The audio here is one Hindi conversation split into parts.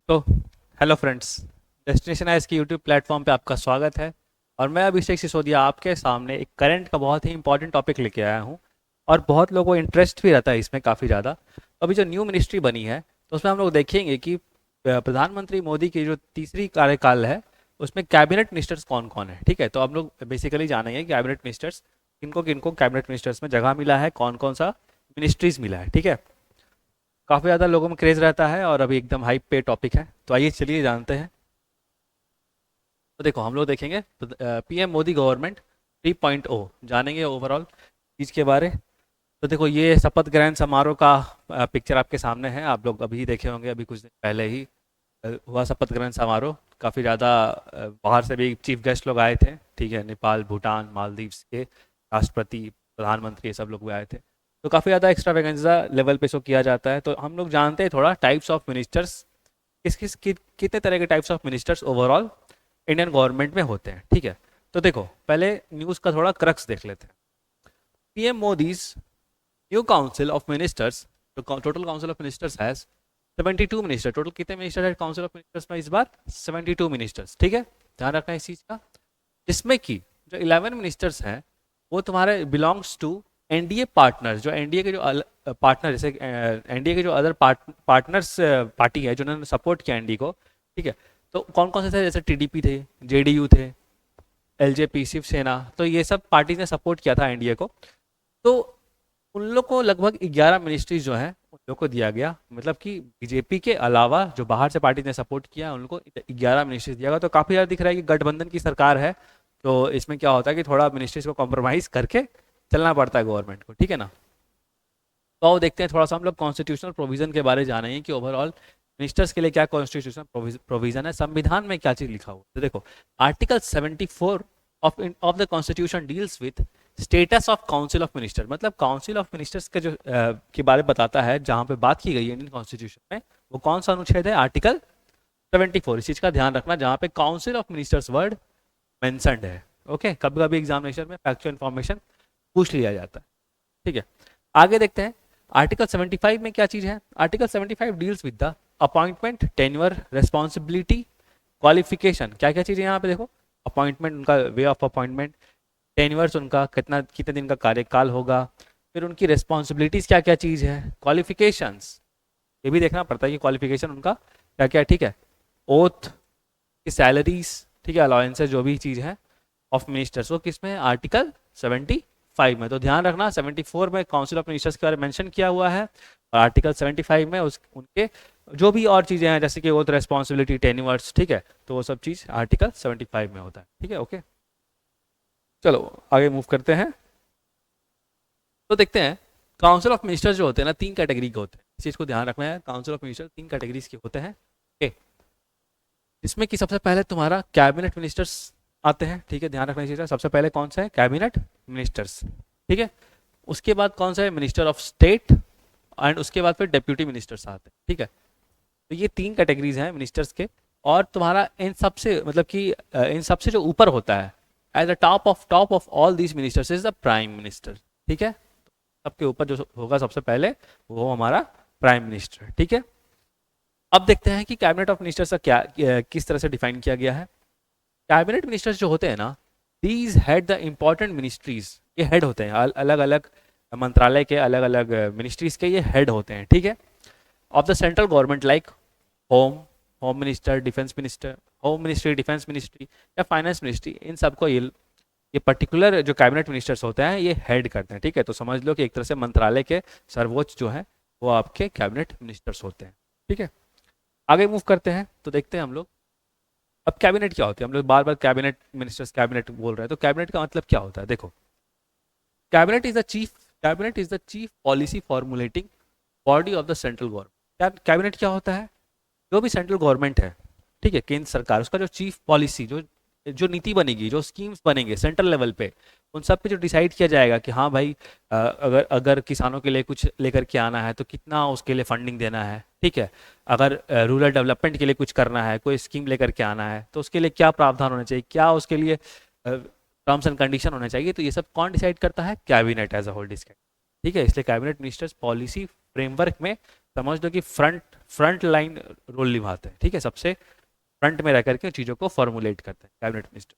तो हेलो फ्रेंड्स, डेस्टिनेशन है इसकी यूट्यूब प्लेटफॉर्म पे आपका स्वागत है। और मैं अभिषेक सिसोदिया आपके सामने एक करंट का बहुत ही इंपॉर्टेंट टॉपिक लेके आया हूँ। और बहुत लोगों को इंटरेस्ट भी रहता है इसमें काफ़ी ज़्यादा। अभी जो न्यू मिनिस्ट्री बनी है तो उसमें हम लोग देखेंगे कि प्रधानमंत्री मोदी की जो तीसरी कार्यकाल है उसमें कैबिनेट मिनिस्टर्स कौन कौन है। ठीक है, तो हम लोग बेसिकली जानेंगे कैबिनेट मिनिस्टर्स किनको किनको कैबिनेट मिनिस्टर्स में जगह मिला है, कौन कौन सा मिनिस्ट्रीज मिला है। ठीक है, काफ़ी ज़्यादा लोगों में क्रेज रहता है और अभी एकदम हाइप पे टॉपिक है, तो आइए चलिए जानते हैं। तो देखो हम लोग देखेंगे पीएम मोदी गवर्नमेंट 3.0, जानेंगे ओवरऑल चीज़ के बारे। तो देखो ये शपथ ग्रहण समारोह का पिक्चर आपके सामने है, आप लोग अभी देखे होंगे, अभी कुछ दिन पहले ही हुआ शपथ ग्रहण समारोह। काफ़ी ज़्यादा बाहर से भी चीफ गेस्ट लोग आए थे। ठीक है, नेपाल, भूटान, मालदीव्स के राष्ट्रपति, प्रधानमंत्री, ये सब लोग भी आए थे। तो काफ़ी ज़्यादा एक्स्ट्रावेगेंजा लेवल पे शो किया जाता है। तो हम लोग जानते हैं थोड़ा टाइप्स ऑफ मिनिस्टर्स, कितने तरह के types of ministers overall Indian government में होते हैं। ठीक है, तो देखो पहले न्यूज़ का थोड़ा क्रक्स देख लेते हैं। PM Modi's new council of ministers, total council of ministers has 72 minister. Total कितने मिनिस्टर है काउंसिल ऑफ मिनिस्टर्स में इस बार? 72 मिनिस्टर्स। ठीक है, ध्यान रखना है इस चीज़ का। जिसमें कि जो 11 मिनिस्टर्स हैं वो तुम्हारे बिलोंग्स टू एनडीए पार्टनर्स। जो एनडीए के जो पार्टनर, जैसे एनडीए के जो अदर पार्टनर्स पार्टी है जिन्होंने सपोर्ट किया एनडीए को। ठीक है, तो कौन कौन से थे? जैसे टीडीपी थे, जेडीयू थे, एलजेपी, शिवसेना, तो ये सब पार्टी ने सपोर्ट किया था एनडीए को। तो उन लोग को लगभग 11 मिनिस्ट्रीज जो है उन लोग को दिया गया। मतलब कि बीजेपी के अलावा जो बाहर से पार्टी ने सपोर्ट किया उनको 11 मिनिस्ट्रीज दिया गया। तो काफ़ी ज़्यादा दिख रहा है कि गठबंधन की सरकार है। तो इसमें क्या होता है कि थोड़ा मिनिस्ट्रीज को कॉम्प्रोमाइज़ करके चलना पड़ता है गवर्नमेंट को। ठीक है ना। तो आओ देखते हैं थोड़ा सा हम लोग कॉन्स्टिट्यूशनल प्रोविजन के बारे जानेंगे कि ओवरऑल मिनिस्टर्स के लिए क्या कॉन्स्टिट्यूशनल प्रोविजन है, संविधान में क्या चीज़ लिखा हुआ है। तो देखो article 74 of the constitution deals with status of council of minister. मतलब काउंसिल ऑफ मिनिस्टर्स के जो के बारे में बताता है, जहाँ पे बात की गई है इंडियन कॉन्स्टिट्यूशन में, वो कौन सा अनुच्छेद है? आर्टिकल 74। इस चीज़ का ध्यान रखना, जहाँ पे council of ministers word mentioned है। ओके, कभी कभी एग्जामिनेशन में फैक्चुअल इन्फॉर्मेशन पूछ लिया जाता है। ठीक है, आगे देखते हैं आर्टिकल 75 में क्या चीज है। Article 75 deals with the appointment, tenure, responsibility, qualification. क्या क्या चीज़ है यहाँ पे देखो? अपॉइंटमेंट, उनका वे ऑफ अपॉइंटमेंट, टेन्योर्स, उनका कितना कितने दिन का कार्यकाल होगा, फिर उनकी रेस्पॉन्सिबिलिटीज क्या क्या चीज़ है, क्वालिफिकेशंस, ये भी देखना पड़ता है कि क्वालिफिकेशन उनका क्या क्या है। ठीक है, ओथ की सैलरीज, ठीक है, अलाउंसेस, जो भी चीज़ है ऑफ मिनिस्टर्स, वो किस में है? आर्टिकल 75 में। तो ध्यान रखना 74 में काउंसिल ऑफ मिनिस्टर्स के बारे में मेंशन किया हुआ है, और आर्टिकल 75 में उस उनके जो भी और चीज़ें हैं जैसे कि ओथ, रेस्पॉन्सिबिलिटी, टेन्योर्स, ठीक है, तो वो सब चीज़ आर्टिकल 75 में होता है। ठीक है, ओके, चलो आगे मूव करते हैं। तो देखते हैं काउंसिल ऑफ मिनिस्टर्स जो होते हैं ना, 3 कैटेगरी के होते हैं। इस चीज़ को ध्यान रखना है, काउंसिल ऑफ मिनिस्टर 3 कैटेगरीज के होते हैं। ओके, इसमें कि सबसे पहले तुम्हारा कैबिनेट मिनिस्टर्स आते हैं। ठीक है, ध्यान रखना चाहिए, सबसे पहले कौन सा है? Cabinet ministers. ठीक है, उसके बाद कौन सा है? मिनिस्टर ऑफ स्टेट, एंड उसके बाद फिर डेप्यूटी मिनिस्टर्स आते हैं। ठीक है, तो ये 3 कैटेगरीज हैं मिनिस्टर्स के। और तुम्हारा इन सबसे मतलब कि इन सबसे जो ऊपर होता है, at the top of all these ministers is the prime minister. ठीक है, सबके ऊपर जो होगा सबसे पहले वो हमारा प्राइम मिनिस्टर। ठीक है, अब देखते हैं कि कैबिनेट ऑफ मिनिस्टर्स का क्या किस तरह से डिफाइन किया गया है। कैबिनेट मिनिस्टर्स जो होते हैं ना, these head the important ministries. ये हेड होते हैं अलग अलग मंत्रालय के, अलग अलग मिनिस्ट्रीज के ये हेड होते हैं। ठीक है, of the central government, like home home minister, defence minister, home ministry, defence ministry या फाइनेंस मिनिस्ट्री, इन सबको ये पर्टिकुलर जो कैबिनेट मिनिस्टर्स होते हैं ये हेड करते हैं। ठीक है, तो समझ लो कि एक तरह से मंत्रालय के सर्वोच्च जो है वो आपके कैबिनेट मिनिस्टर्स होते हैं। ठीक है, आगे मूव करते हैं तो देखते हैं हम लोग अब कैबिनेट क्या होती है। हम लोग बार बार कैबिनेट मिनिस्टर्स कैबिनेट बोल रहे हैं, तो कैबिनेट का मतलब क्या होता है? देखो, cabinet is the chief cabinet is the chief policy formulating body of the central government. Cabinet क्या होता है? जो भी सेंट्रल गवर्नमेंट है, ठीक है, केंद्र सरकार, उसका जो चीफ पॉलिसी, जो जो नीति बनेगी, जो स्कीम्स बनेंगे सेंट्रल लेवल पे, उन सब पे जो डिसाइड किया जाएगा कि हाँ भाई, अगर अगर किसानों के लिए कुछ लेकर के आना है तो कितना उसके लिए फंडिंग देना है। ठीक है, अगर रूरल डेवलपमेंट के लिए कुछ करना है, कोई स्कीम लेकर के आना है तो उसके लिए क्या प्रावधान होना चाहिए, क्या उसके लिए टर्म्स एंड कंडीशन होने चाहिए, तो ये सब कौन डिसाइड करता है? Cabinet as a whole decide. ठीक है, इसलिए कैबिनेट मिनिस्टर्स पॉलिसी फ्रेमवर्क में समझ लो कि फ्रंट लाइन रोल निभाते हैं, ठीक है, सबसे फ्रंट में रह करके चीज़ों को फॉर्मुलेट करते हैं कैबिनेट मिनिस्टर।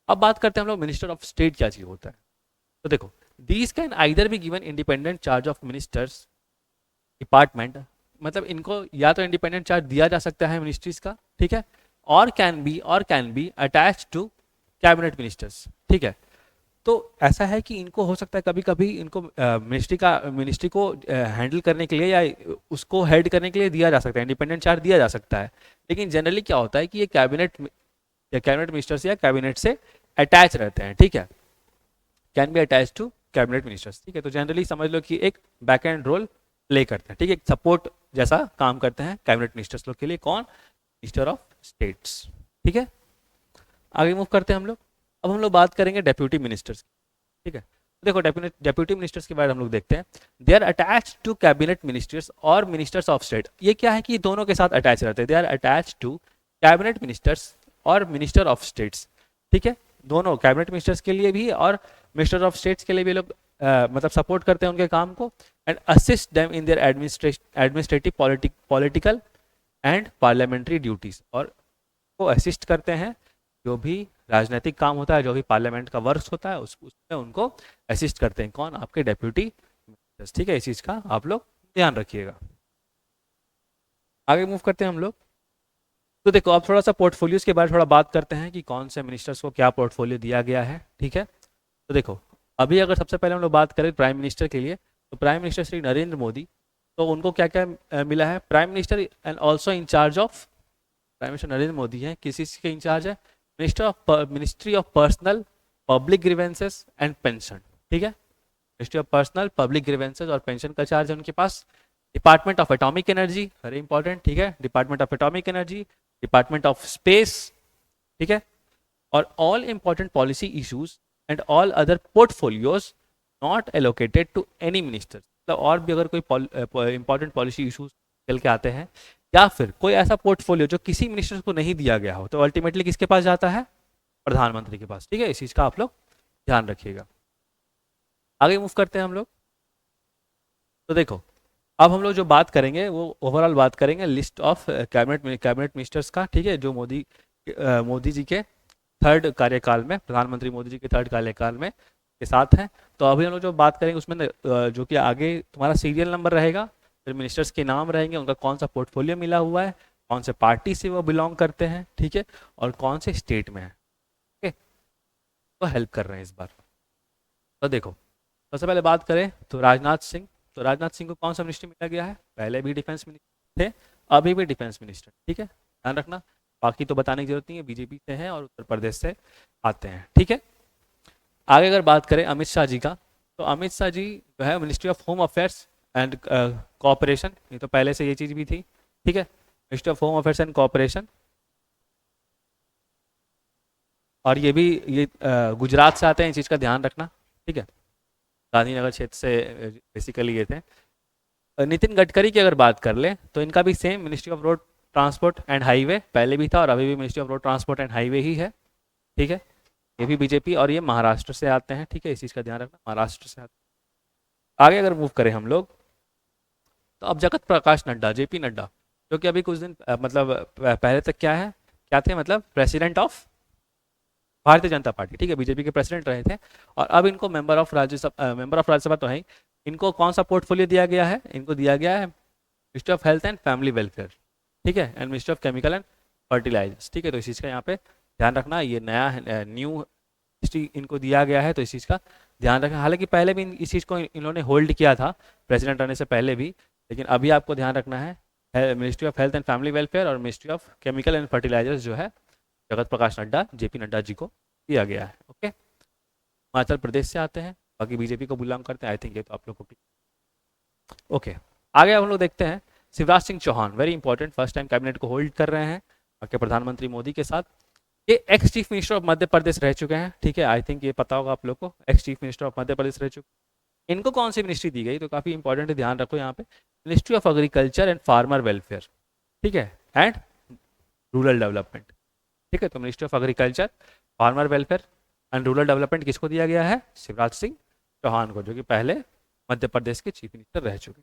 अब बात करते हैं हम लोग मिनिस्टर ऑफ स्टेट क्या चीज़ होता है। तो देखो, these can either be given independent charge of ministers department, मतलब इनको या तो इंडिपेंडेंट चार्ज दिया जा सकता है मिनिस्ट्रीज का, ठीक है, और can be attach to cabinet ministers, ठीक है। तो ऐसा है कि इनको हो सकता है कभी कभी इनको मिनिस्ट्री को हैंडल करने के लिए या उसको हेड करने के लिए दिया जा सकता है, इंडिपेंडेंट चार्ज दिया जा सकता है। लेकिन जनरली क्या होता है कि ये कैबिनेट मिनिस्टर्स या कैबिनेट से अटैच रहते हैं, ठीक है, can be attach to cabinet ministers, ठीक है। तो जनरली समझ लो कि एक बैक एंड रोल प्ले करते हैं, ठीक है, एक सपोर्ट जैसा काम करते हैं कैबिनेट मिनिस्टर्स लोग के लिए। कौन? मिनिस्टर ऑफ स्टेट्स, ठीक है। आगे मूव करते हैं हम लोग। अब हम लोग बात करेंगे डेप्यूटी मिनिस्टर्स, ठीक है। तो देखो, डेप्यूटी मिनिस्टर्स के बारे में हम लोग देखते हैं। They are attach to cabinet ministers और मिनिस्टर्स ऑफ स्टेट। ये क्या है कि दोनों के साथ अटैच रहते हैं। They are attach to cabinet ministers और मिनिस्टर ऑफ स्टेट्स, ठीक है। दोनों कैबिनेट मिनिस्टर्स के लिए भी और मिनिस्टर ऑफ स्टेट्स के लिए भी लोग मतलब सपोर्ट करते हैं उनके काम को, and assist them in their administrative political and parliamentary duties, और को असिस्ट करते हैं जो भी राजनीतिक काम होता है, जो भी पार्लियामेंट का वर्क होता है उसमें उनको असिस्ट करते हैं। कौन? आपके डेप्यूटी मिनिस्टर्स, ठीक है। इस चीज़ का आप लोग ध्यान रखिएगा। आगे मूव करते हैं हम लोग। तो देखो, अब थोड़ा सा पोर्टफोलियोज के बारे में थोड़ा बात करते हैं कि कौन से मिनिस्टर्स को क्या पोर्टफोलियो दिया गया है, ठीक है। तो देखो, अभी अगर सबसे पहले हम लोग बात करें प्राइम मिनिस्टर के लिए, तो प्राइम मिनिस्टर श्री नरेंद्र मोदी, तो उनको क्या क्या मिला है? Prime minister and also in charge of, prime minister Narendra Modi है, किसी के इंचार्ज है? Ministry of personnel public grievances and pension, ठीक है। Ministry of personnel public grievances और पेंशन का चार्ज है उनके पास। Department of atomic energy, very important, ठीक है, department of atomic energy, department of space, ठीक है, और all important policy issues and all other portfolios not allocated to any minister. मतलब और भी अगर कोई इंपॉर्टेंट पॉलिसी इश्यूज चल के आते हैं या फिर कोई ऐसा पोर्टफोलियो जो किसी मिनिस्टर को नहीं दिया गया हो, तो अल्टीमेटली किसके पास जाता है? प्रधानमंत्री के पास, ठीक है। इस चीज का आप लोग ध्यान रखिएगा। आगे मूव करते हैं हम लोग। तो देखो, अब हम लोग जो बात करेंगे वो ओवरऑल बात करेंगे लिस्ट ऑफ कैबिनेट मिनिस्टर्स का, ठीक है, जो मोदी जी के थर्ड कार्यकाल में, प्रधानमंत्री मोदी जी के थर्ड कार्यकाल में के साथ हैं। तो अभी हम लोग जो बात करेंगे उसमें जो कि आगे तुम्हारा सीरियल नंबर रहेगा, फिर मिनिस्टर्स के नाम रहेंगे, उनका कौन सा पोर्टफोलियो मिला हुआ है, कौन से पार्टी से वो बिलोंग करते हैं, ठीक है, और कौन से स्टेट में है, ठीक है, तो हेल्प कर रहे हैं इस बार। तो देखो, सबसे पहले बात करें तो राजनाथ सिंह। तो राजनाथ सिंह को कौन सा मिनिस्ट्री मिला गया है? पहले भी डिफेंस मिनिस्टर थे, अभी भी डिफेंस मिनिस्टर, ठीक है, ध्यान रखना। बाकी तो बताने की जरूरत नहीं है, बीजेपी से हैं और उत्तर प्रदेश से आते हैं, ठीक है। आगे अगर बात करें अमित शाह जी का, तो अमित शाह जी जो है ministry of home affairs and cooperation, ये तो पहले से ये चीज़ भी थी, ठीक है, ministry of home affairs and cooperation, और ये भी ये गुजरात से आते हैं, इस चीज़ का ध्यान रखना, ठीक है, गांधीनगर क्षेत्र से बेसिकली ये थे। नितिन गडकरी की अगर बात कर ले तो इनका भी same ministry of road transport and highway, पहले भी था और अभी भी ministry of road transport and highway ही है, ठीक है। ये भी बीजेपी और ये महाराष्ट्र से आते हैं, ठीक है, इस चीज़ का ध्यान रखना, महाराष्ट्र से आते हैं। आगे अगर मूव करें हम लोग, तो अब जगत प्रकाश नड्डा, जेपी नड्डा, जो कि अभी कुछ दिन मतलब पहले तक क्या थे, मतलब president of Bharatiya Janata party, ठीक है, बीजेपी के प्रेसिडेंट रहे थे, और अब इनको मेंबर ऑफ राज्यसभा तो है। इनको कौन सा पोर्टफोलियो दिया गया है? इनको दिया गया है ministry of health and family welfare, ठीक है, and ministry of chemical and fertilizers, ठीक है। तो इस चीज़ का यहाँ पे ध्यान रखना, ये नया न्यू मिनिस्ट्री इनको दिया गया है, तो इस चीज़ का ध्यान रखना। हालांकि पहले भी इस चीज़ को इन्होंने होल्ड किया था प्रेसिडेंट रहने से पहले भी, लेकिन अभी आपको ध्यान रखना है ministry of health and family welfare और ministry of chemical and fertilisers जो है जगत प्रकाश नड्डा, जेपी नड्डा जी को दिया गया है, ओके। हिमाचल प्रदेश से आते हैं, बाकी बीजेपी को बिलोंग करते हैं, आई थिंक ये तो आप लोग को, ओके। आगे हम लोग देखते हैं Shivraj Singh Chouhan, very important, first time cabinet को होल्ड कर रहे हैं आपके प्रधानमंत्री मोदी के साथ। ये ex chief minister of Madhya Pradesh रह चुके हैं, ठीक है, आई थिंक ये पता होगा आप लोग को, x chief minister of Madhya Pradesh रह चुके। इनको कौन सी मिनिस्ट्री दी गई? तो काफी इंपॉर्टेंट है, ध्यान रखो यहाँ पे, ministry of agriculture and farmer welfare, ठीक है, एंड रूरल डेवलपमेंट, ठीक है। तो ministry of agriculture, farmer welfare and rural development किसको दिया गया है? शिवराज सिंह चौहान को, जो कि पहले मध्य प्रदेश के चीफ मिनिस्टर रह चुके।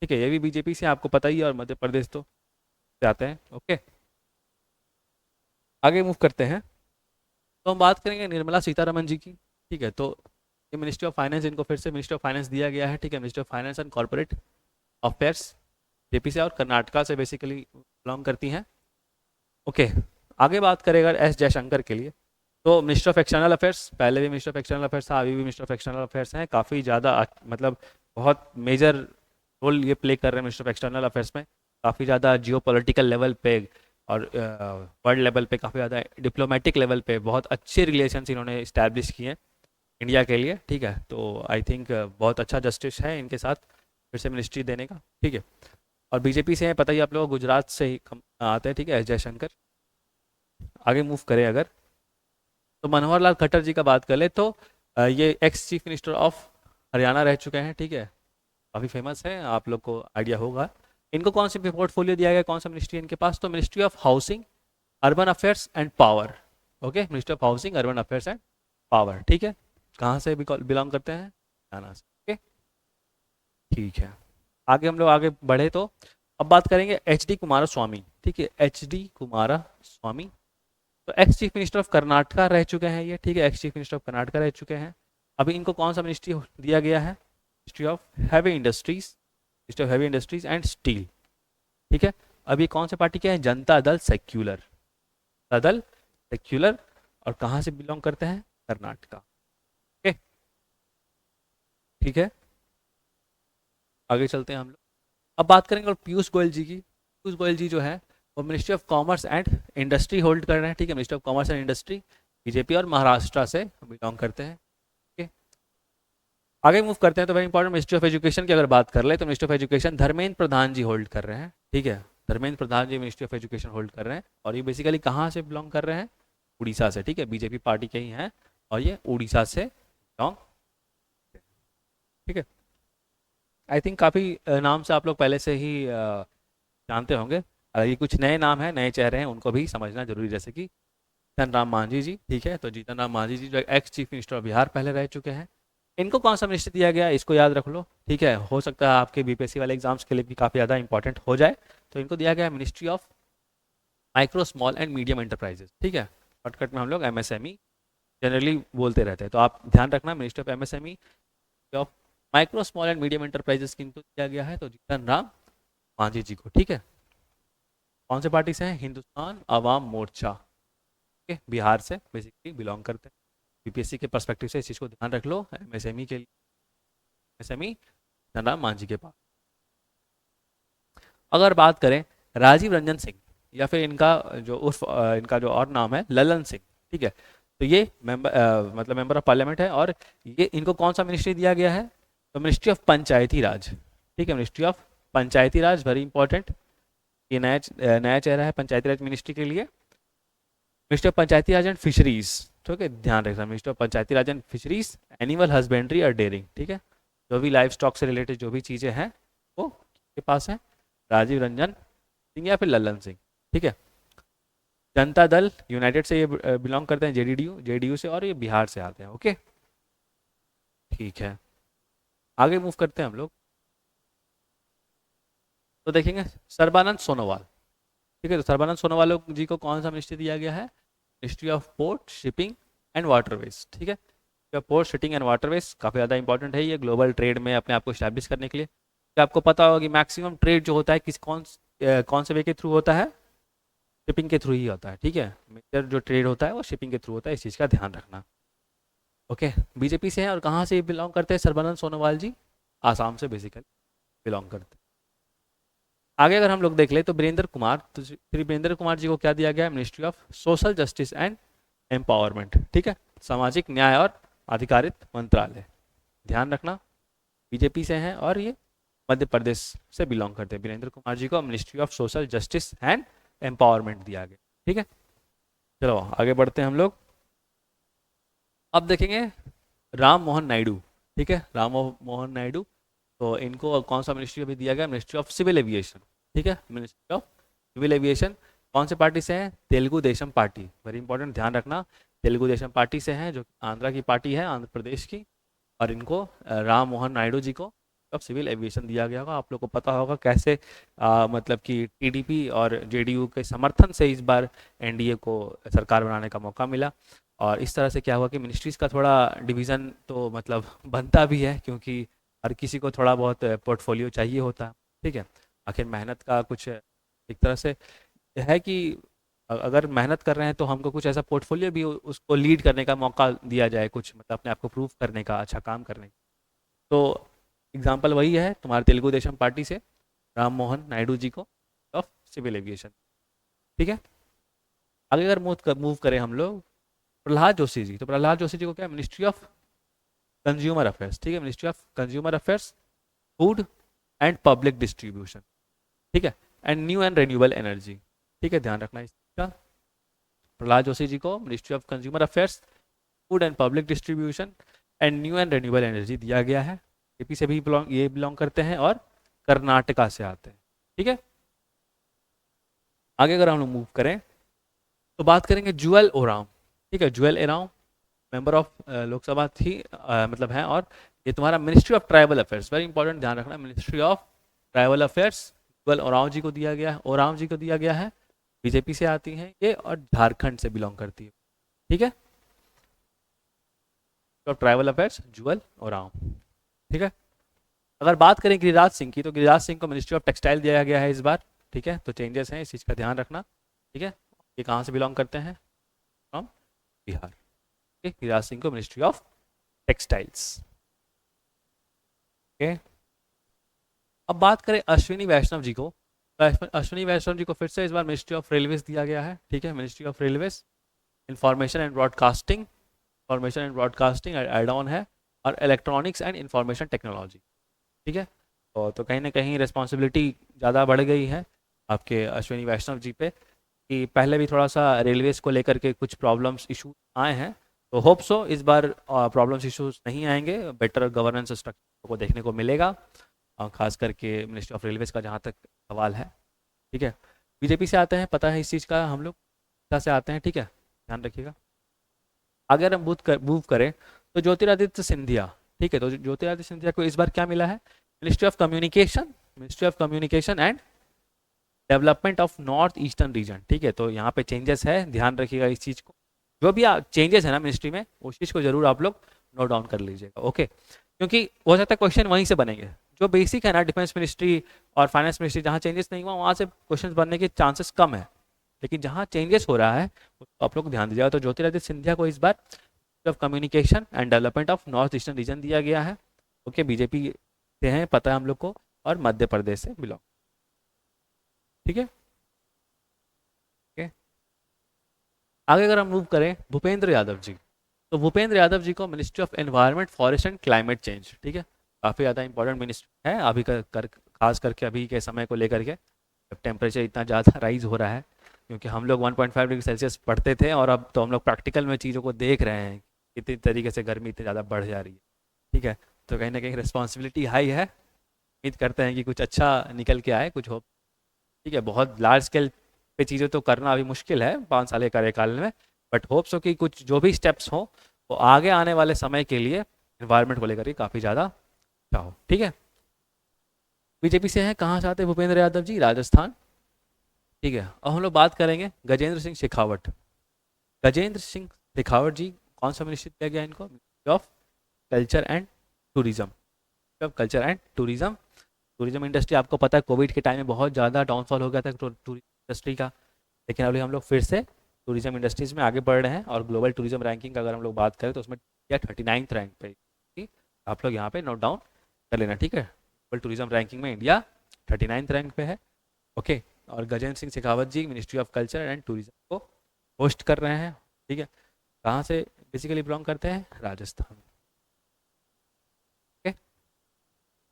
ठीक है, ये भी बीजेपी से, आपको पता ही है, और मध्य प्रदेश तो से आते हैं। ओके, आगे मूव करते हैं। तो हम बात करेंगे निर्मला सीतारमन जी की। ठीक है, तो ये मिनिस्ट्री ऑफ फाइनेंस, इनको फिर से मिनिस्ट्री ऑफ फाइनेंस दिया गया है। ठीक है, ministry of finance and corporate affairs, JP से, और कर्नाटका से बेसिकली बिलोंग करती हैं। ओके, आगे बात करें अगर एस जयशंकर के लिए, तो मिनिस्टर ऑफ एक्सटर्नल अफेयर्स, पहले भी मिनिस्टर ऑफ एक्सटर्नल अफेयर्स था, अभी भी मिनिस्टर ऑफ एक्सटर्नल अफेयर्स हैं। काफ़ी ज़्यादा मतलब बहुत मेजर रोल ये प्ले कर रहे हैं मिनिस्टर ऑफ एक्सटर्नल अफेयर्स में। काफ़ी ज़्यादा जियो पोलिटिकल लेवल पे और वर्ल्ड लेवल पे, काफ़ी ज़्यादा डिप्लोमेटिक लेवल पे बहुत अच्छे रिलेशंस इन्होंने इस्टेब्लिश किए हैं इंडिया के लिए। ठीक है, तो आई थिंक बहुत अच्छा जस्टिस है इनके साथ फिर से मिनिस्ट्री देने का। ठीक है, और बीजेपी से है, पता ही आप लोगों को, गुजरात से ही आते हैं। ठीक है, एस जयशंकर। आगे मूव करें अगर, तो मनोहर लाल खट्टर जी का बात कर ले, तो ये ex chief minister of Haryana रह चुके हैं। ठीक है, काफ़ी फेमस है, आप लोग को आइडिया होगा। इनको कौन सी पोर्टफोलियो दिया गया, कौन सा मिनिस्ट्री इनके पास, तो ministry of housing, urban affairs and power. Okay, ministry of housing, urban affairs and power. ठीक है, कहाँ से बिलोंग करते हैं, हरियाणा से। ओके, ठीक है, आगे हम लोग आगे बढ़े, तो अब बात करेंगे एच डी कुमार स्वामी। ठीक है, एच डी कुमार स्वामी, तो x chief minister of Karnataka रह चुके हैं ये। ठीक है, x chief minister of Karnataka रह चुके हैं। अभी इनको कौन सा मिनिस्ट्री दिया गया है, ministry of heavy industries, ministry of heavy industries and steel. ठीक है, अभी कौन से पार्टी के हैं, जनता दल सेक्युलर, जनता दल सेक्युलर, और कहाँ से बिलोंग करते हैं, कर्नाटका। ओके, ठीक है, आगे चलते हैं हम लोग। अब बात करेंगे और पीयूष गोयल जी की। पीयूष गोयल जी जो है वो ministry of commerce and industry hold कर रहे हैं। ठीक है, ministry of commerce and industry, BJP, और महाराष्ट्र से बिलोंग करते हैं। ठीक है, आगे मूव करते हैं, तो very important ministry of education की अगर बात कर ले, तो ministry of education Dharmendra Pradhan ji hold कर रहे हैं। ठीक है, Dharmendra Pradhan ji ministry of education hold कर रहे हैं, और ये बेसिकली कहाँ से बिलोंग कर रहे हैं, उड़ीसा से। ठीक है, बीजेपी पार्टी के ही हैं, और ये उड़ीसा से बिलोंग। ठीक है, आई थिंक काफ़ी नाम से आप लोग पहले से ही जानते होंगे। अगर ये कुछ नए नाम हैं, नए चेहरे हैं, उनको भी समझना जरूरी, जैसे कि जीतन राम मांझी जी। ठीक है, तो जीतन राम मांझी जी जो x chief minister of Bihar पहले रह चुके हैं। इनको कौन सा मिनिस्ट्री दिया गया, इसको याद रख लो। ठीक है, हो सकता है आपके बीपीएससी वाले एग्जाम्स के लिए भी काफ़ी ज़्यादा इंपॉर्टेंट हो जाए। तो इनको दिया गया है ministry of micro small and medium enterprises. ठीक है, शॉर्टकट में हम लोग एमएसएमई जनरली बोलते रहते हैं, तो आप ध्यान रखना, ministry of MSME of micro small and medium enterprises किनको दिया गया है, तो जीतन राम मांझी जी को। ठीक है, कौन से पार्टी से हैं, हिंदुस्तान अवाम मोर्चा के, बिहार से बेसिकली बिलोंग करते हैं। बीपीएससी के पर्सपेक्टिव से इस चीज़ को ध्यान रख लो, एमएसएमई के लिए एमएसएमई धनराम मांझी के पास। अगर बात करें राजीव रंजन सिंह, या फिर इनका जो उर्फ इनका जो और नाम है ललन सिंह। ठीक है, तो ये मतलब मेंबर ऑफ पार्लियामेंट है, और ये इनको कौन सा मिनिस्ट्री दिया गया है, तो मिनिस्ट्री ऑफ पंचायती राज। ठीक है, ministry of Panchayati Raj, very important, ये नया चेहरा है पंचायती राज मिनिस्ट्री के लिए। Ministry of Panchayati Raj and fisheries, ठीक है, ध्यान रखना, ministry of Panchayati Raj and fisheries, animal husbandry और डेयरिंग। ठीक है, जो भी लाइफ स्टॉक से रिलेटेड जो भी चीज़ें हैं वो के पास है, राजीव रंजन सिंह या फिर ललन सिंह। ठीक है, जनता दल यूनाइटेड से ये बिलोंग करते हैं, जेडीयू से, और ये बिहार से आते हैं। ओके, ठीक है, आगे मूव करते हैं हम लोग, तो देखेंगे सर्बानंद सोनोवाल। ठीक है, तो सर्बानंद सोनोवाल जी को कौन सा मिनिस्ट्री दिया गया है, ministry of port shipping and waterways. ठीक है, पोर्ट शिपिंग एंड वाटरवेज काफ़ी ज़्यादा इंपॉर्टेंट है ये ग्लोबल ट्रेड में अपने आप को स्टैब्लिश करने के लिए। क्या आपको पता होगा कि मैक्सिमम ट्रेड जो होता है कौन से वे के थ्रू होता है, शिपिंग के थ्रू ही होता है। ठीक है, मेजर जो ट्रेड होता है वो शिपिंग के थ्रू होता है, इस चीज़ का ध्यान रखना। ओके, बीजेपी से हैं, और कहाँ से बिलोंग करते हैं सर्बानंद सोनोवाल जी, आसाम से बेसिकली बिलोंग करते हैं। आगे अगर हम लोग देख ले, तो वीरेंद्र कुमार, तो श्री वीरेंद्र कुमार जी को क्या दिया गया है, ministry of social justice and empowerment. ठीक है, सामाजिक न्याय और आधिकारित मंत्रालय, ध्यान रखना, बीजेपी से हैं, और ये मध्य प्रदेश से बिलोंग करते हैं। वीरेंद्र कुमार जी को ministry of social justice and empowerment दिया गया। ठीक है, चलो आगे बढ़ते हैं हम लोग। अब देखेंगे राम मोहन नायडू। ठीक है, राम मोहन नायडू, तो इनको कौन सा मिनिस्ट्री अभी दिया गया, मिनिस्ट्री ऑफ सिविल एविएशन। ठीक है, मिनिस्ट्री ऑफ सिविल एविएशन, कौन से पार्टी से है, Telugu Desam party, very important, ध्यान रखना, तेलुगु देशम पार्टी से है, जो आंध्रा की पार्टी है, आंध्र प्रदेश की, और इनको राम मोहन नायडू जी को ऑफ सिविल एविएशन दिया गया होगा। आप लोग को पता होगा कैसे मतलब कि टीडीपी और जेडीयू के समर्थन से इस बार एनडीए को सरकार बनाने का मौका मिला। और इस तरह से क्या हुआ कि मिनिस्ट्रीज़ का थोड़ा डिवीज़न तो मतलब बनता भी है, क्योंकि हर किसी को थोड़ा बहुत पोर्टफोलियो चाहिए होता है। ठीक है, आखिर मेहनत का कुछ एक तरह से है कि अगर मेहनत कर रहे हैं तो हमको कुछ ऐसा पोर्टफोलियो भी उसको लीड करने का मौका दिया जाए, कुछ मतलब अपने आप को प्रूव करने का, अच्छा काम करने का। तो एग्जाम्पल वही है तुम्हारे तेलुगु देशम पार्टी से राम मोहन नायडू जी को ऑफ सिविल एविएशन। ठीक है, आगे अगर मूव करें हम लोग प्रहलाद जोशी जी, तो प्रहलाद जोशी जी को क्या, मिनिस्ट्री ऑफ कंज्यूमर अफेयर्स। ठीक है, ministry of consumer affairs, food and public distribution. ठीक है, and new and renewable energy. ठीक है, ध्यान रखना इसका। प्रहलाद जोशी जी को ministry of consumer affairs, food and public distribution and new and renewable energy दिया गया है। एपी से भी बिलोंग करते हैं और कर्नाटका से आते हैं। ठीक है, आगे अगर हम लोग मूव करें तो बात करेंगे जुएल ओराम। ठीक है, जुएल ओराम मेंबर ऑफ लोकसभा थी मतलब हैं, और ये तुम्हारा ministry of tribal affairs, very important, ध्यान रखना, ministry of tribal affairs Jual Oram जी को दिया गया है। ओराम जी को दिया गया है, बीजेपी से आती हैं ये और झारखंड से बिलोंग करती है। ठीक है, of tribal affairs Jual Oram. ठीक है, अगर बात करें गिरिराज सिंह की, तो गिरिराज सिंह को मिनिस्ट्री ऑफ टेक्सटाइल दिया गया है इस बार। ठीक है, तो चेंजेस हैं, इस चीज़ का ध्यान रखना। ठीक है, ये कहाँ से बिलोंग करते हैं, फ्रॉम बिहार। ठीक, गिरिराज सिंह को मिनिस्ट्री ऑफ टेक्सटाइल्स। ओके, अब बात करें अश्विनी वैष्णव जी को, तो अश्विनी वैष्णव जी को फिर से इस बार मिनिस्ट्री ऑफ रेलवेज दिया गया है। ठीक है, ministry of railways, information and broadcasting, information and broadcasting add on है, और इलेक्ट्रॉनिक्स एंड इंफॉर्मेशन टेक्नोलॉजी। ठीक है, तो कहीं ना कहीं रिस्पॉन्सिबिलिटी ज़्यादा बढ़ गई है आपके अश्विनी वैष्णव जी पे, कि पहले भी थोड़ा सा रेलवेज को लेकर के कुछ प्रॉब्लम्स इशू आए हैं। तो होप सो इस बार प्रॉब्लम्स इशूज नहीं आएंगे, बेटर गवर्नेंस स्ट्रक्चर को देखने को मिलेगा, खास करके मिनिस्ट्री ऑफ रेलवेज का जहाँ तक सवाल है। ठीक है, बीजेपी से आते हैं, पता है इस चीज़ का, हम लोग से आते हैं। ठीक है, ध्यान रखिएगा। अगर हम मूव करें तो ज्योतिरादित्य सिंधिया। ठीक है, तो ज्योतिरादित्य सिंधिया को इस बार क्या मिला है, ministry of communication, ministry of communication and development of north eastern reason. ठीक है, तो यहाँ पे चेंजेस है, ध्यान रखिएगा इस चीज़ को। जो भी चेंजेस है ना मिनिस्ट्री में, उस चीज़ को जरूर आप लोग नोट डाउन कर लीजिएगा। ओके, क्योंकि हो सकता है क्वेश्चन वहीं से बनेंगे, जो बेसिक है ना डिफेंस मिनिस्ट्री और फाइनेंस मिनिस्ट्री, जहाँ चेंजेस नहीं हुआ वहाँ से क्वेश्चन बनने के चांसेस कम है, लेकिन जहाँ चेंजेस हो रहा है उसको आप लोग ध्यान दीजिएगा। तो ज्योतिरादित्य सिंधिया को इस बार of communication and development of north eastern region दिया गया है। ओके, बीजेपी से हैं, पता है हम लोग को, और मध्य प्रदेश से बिलोंग। ठीक है, ओके, आगे अगर हम मूव करें भूपेंद्र यादव जी, तो भूपेंद्र यादव जी को ministry of environment forest and climate change. ठीक है, काफ़ी ज़्यादा इंपॉर्टेंट मिनिस्ट्री है अभी खास करके अभी के समय को लेकर के, जब टेम्परेचर इतना ज़्यादा राइज हो रहा है, क्योंकि हम लोग 1.5 डिग्री सेल्सियस पढ़ते थे और अब तो हम लोग प्रैक्टिकल में चीज़ों को देख रहे हैं, कितनी तरीके से गर्मी इतनी ज़्यादा बढ़ जा रही है। ठीक है, तो कहीं ना कहीं रिस्पॉन्सिबिलिटी हाई है, उम्मीद करते हैं कि कुछ अच्छा निकल के आए, कुछ हो। ठीक है, बहुत लार्ज स्केल पे चीज़ें तो करना अभी मुश्किल है 5 साल के कार्यकाल में, बट होप्स हो कि कुछ जो भी स्टेप्स हो वो आगे आने वाले समय के लिए इन्वायरमेंट को लेकर के काफ़ी ज़्यादा अच्छा हो। ठीक है, बीजेपी से हैं, कहाँ से आते हैं भूपेंद्र यादव जी, राजस्थान। ठीक है, अब हम लोग बात करेंगे गजेंद्र सिंह शेखावत। गजेंद्र सिंह शेखावत जी कौन सा मिनिस्ट्री दिया गया इनको, ministry of culture and tourism. Of culture and tourism, tourism industry आपको पता है कोविड के टाइम में बहुत ज़्यादा डाउनफॉल हो गया था टूरिज्म इंडस्ट्री का, लेकिन अभी हम लोग फिर से टूरिज्म इंडस्ट्रीज़ में आगे बढ़ रहे हैं, और ग्लोबल टूरिज्म रैंकिंग का अगर हम लोग बात करें तो उसमें 39th रैंक पे। ठीक, आप लोग यहाँ पे नोट डाउन कर लेना। ठीक है, ग्लोबल टूरिज्म रैंकिंग में इंडिया 39th रैंक पे है। ओके, और Gajendra Singh Shekhawat ji ministry of culture and tourism को होस्ट कर रहे हैं। ठीक है, कहाँ से बेसिकली बिलोंग करते हैं, राजस्थान। ओके,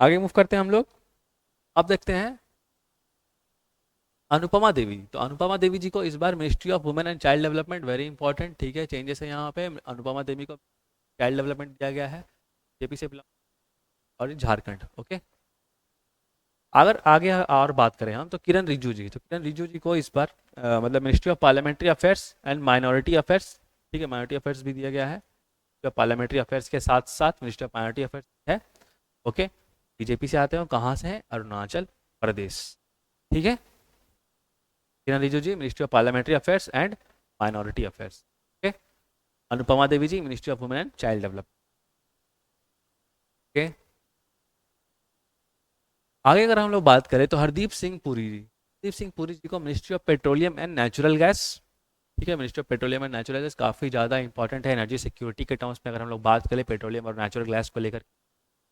आगे मूव करते हैं हम लोग। अब देखते हैं अनुपमा देवी, तो अनुपमा देवी जी को इस बार ministry of women and child development, very important. ठीक है, चेंजेस है यहाँ पे, अनुपमा देवी को चाइल्ड डेवलपमेंट दिया गया है, जेपी से बिलोंग, और झारखंड। ओके, अगर आगे और बात करें हम तो किरण रिजिजू जी, तो किरण रिजिजू जी को इस बार मतलब ministry of parliamentary affairs and minority affairs. ठीक है, माइनॉरिटी अफेयर्स भी दिया गया है, पार्लियामेंट्री अफेयर्स के साथ साथ मिनिस्ट्री ऑफ माइनॉरिटी अफेयर्स है। ओके, बीजेपी से आते हैं, कहाँ से हैं, अरुणाचल प्रदेश। ठीक है, Kiren Rijiju ji ministry of parliamentary affairs and minority affairs. Okay, Anupama Devi ji ministry of women and child development. Okay, आगे अगर हम लोग बात करें तो हरदीप सिंह पुरी जी को ministry of petroleum and natural gas. ठीक है, ministry of petroleum and natural gas काफ़ी ज़्यादा इंपॉर्टेंट है एनर्जी सिक्योरिटी के टर्म्स में, अगर हम लोग बात करें पेट्रोलियम और नेचुरल गैस को लेकर।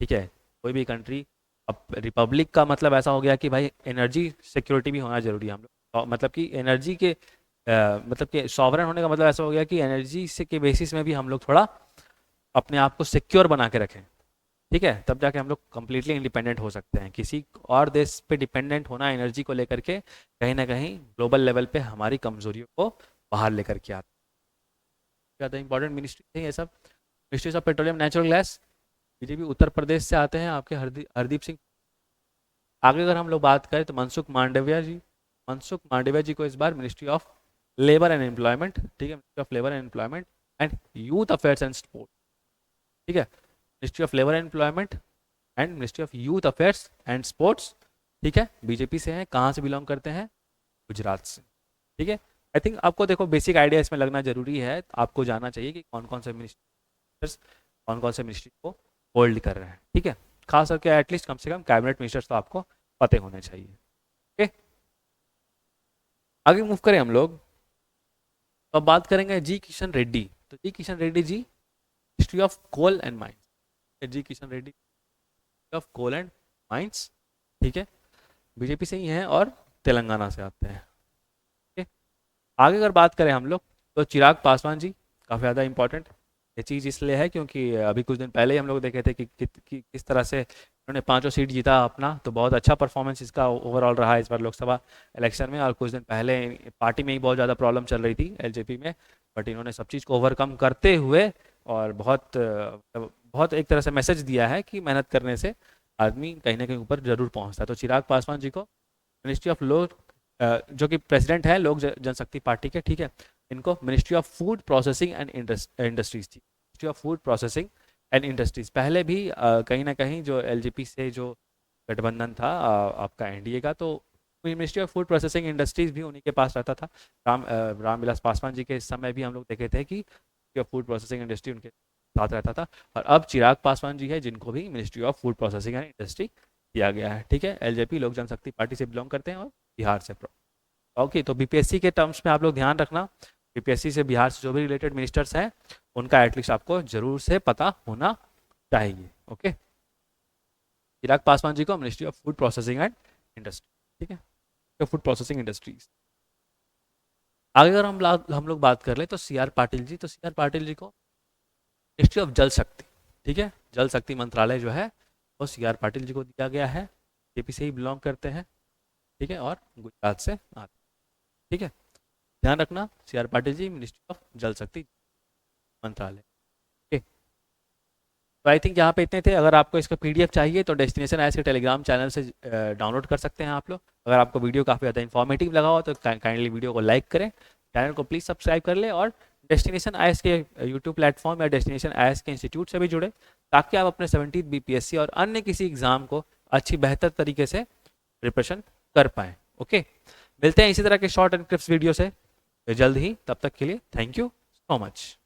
ठीक है, कोई भी कंट्री, अब रिपब्लिक का मतलब ऐसा हो गया कि भाई एनर्जी सिक्योरिटी भी होना जरूरी है हम लोग, मतलब कि एनर्जी के मतलब कि सॉवरन होने का मतलब ऐसा हो गया कि एनर्जी से के बेसिस में भी हम लोग थोड़ा अपने आप को सिक्योर बना के रखें। ठीक है, तब जाके हम लोग कम्प्लीटली इंडिपेंडेंट हो सकते हैं। किसी और देश पे डिपेंडेंट होना एनर्जी को लेकर के कहीं ना कहीं ग्लोबल लेवल पे हमारी कमजोरियों को बाहर लेकर के आता है। ज़्यादा इंपॉर्टेंट मिनिस्ट्री थे ये सब, ministries of petroleum natural gas. BJP Uttar Pradesh से आते हैं आपके हरदीप सिंह। आगे अगर हम लोग बात करें तो मनसुख मांडविया जी को इस बार ministry of labour and employment. ठीक है, ministry of labour and employment and youth affairs and sport. ठीक है, ministry of labour and employment and ministry of youth affairs and sports. ठीक है, बीजेपी से हैं, कहाँ से बिलोंग करते हैं, गुजरात से। ठीक है, आई थिंक आपको देखो बेसिक आइडिया इसमें लगना जरूरी है, आपको जानना चाहिए कि कौन कौन से मिनिस्टर्स कौन कौन से मिनिस्ट्री को होल्ड कर रहे हैं। ठीक है, खास करके एटलीस्ट कम से कम कैबिनेट मिनिस्टर्स तो आपको पते होने चाहिए। ओके, आगे मूव करें हम लोग, तो अब बात करेंगे जी किशन रेड्डी। तो G Kishan Reddy ji ministry of coal and mines. G Kishan Reddy of coal and mines. ठीक है, बीजेपी से ही हैं और तेलंगाना से आते हैं। ठीक है, आगे अगर बात करें हम लोग तो चिराग पासवान जी, काफ़ी ज़्यादा इंपॉर्टेंट ये चीज़ इसलिए है क्योंकि अभी कुछ दिन पहले ही हम लोग देखे थे कि किस तरह से उन्होंने 5 सीट जीता अपना, तो बहुत अच्छा परफॉर्मेंस इसका ओवरऑल रहा इस बार लोकसभा इलेक्शन में। और कुछ दिन पहले पार्टी में ही बहुत ज़्यादा प्रॉब्लम चल रही थी एलजेपी में, बट इन्होंने सब चीज़ को ओवरकम करते हुए और बहुत बहुत एक तरह से मैसेज दिया है कि मेहनत करने से आदमी कहीं ना कहीं ऊपर जरूर पहुंचता है। तो चिराग पासवान जी को मिनिस्ट्री ऑफ लोक, जो कि प्रेसिडेंट है लोक जनशक्ति पार्टी के। ठीक है, इनको ministry of food processing and industries थी, ministry of food processing and industries. पहले भी कहीं ना कहीं जो एलजेपी से जो गठबंधन था आपका एनडीए का, तो ministry of food processing industries भी उन्हीं के पास रहता था। रामविलास पासवान जी के समय भी हम लोग देखे थे कि ministry of food processing industry उनके साथ रहता था। और अब चिराग पासवान जी है जिनको भी ministry of food processing and industry दिया गया है। ठीक है, एलजेपी लोक जनशक्ति पार्टी से बिलोंग करते हैं और बिहार से। ओके, तो बीपीएससी के टर्म्स में आप लोग ध्यान रखना, बीपीएससी से बिहार से जो भी रिलेटेड मिनिस्टर्स हैं उनका एटलीस्ट आपको जरूर से पता होना चाहिए। ओके, चिराग पासवान जी को ministry of food processing and industry. ठीक है, फूड प्रोसेसिंग इंडस्ट्रीज। आगे अगर हम लोग बात कर ले तो सी आर पाटिल जी, तो सी आर पाटिल जी को मिनिस्ट्री ऑफ जल शक्ति। ठीक है, जल शक्ति मंत्रालय जो है वो सी आर पाटिल जी को दिया गया है, जेपी से ही बिलोंग करते हैं। ठीक है, और गुजरात से आते हैं। ठीक है, ध्यान रखना C R Patil ji ministry of Jal Shakti मंत्रालय। ओके, तो आई थिंक यहाँ पे इतने थे। अगर आपको इसका पीडीएफ चाहिए तो डेस्टिनेशन आईएएस के टेलीग्राम चैनल से डाउनलोड कर सकते हैं आप लोग। अगर आपको वीडियो काफ़ी ज़्यादा इन्फॉर्मेटिव लगा हो तो काइंडली वीडियो को लाइक करें, चैनल को प्लीज़ सब्सक्राइब कर लें, और डेस्टिनेशन आईएएस के यूट्यूब प्लेटफॉर्म या डेस्टिनेशन आईएएस के इंस्टीट्यूट से भी जुड़े, ताकि आप अपने 17th बीपीएससी और अन्य किसी एग्जाम को अच्छी बेहतर तरीके से प्रिपरेशन कर पाएँ। ओके, मिलते हैं इसी तरह के शॉर्ट एंड क्लिप्स वीडियो से जल्द ही, तब तक के लिए थैंक यू सो मच।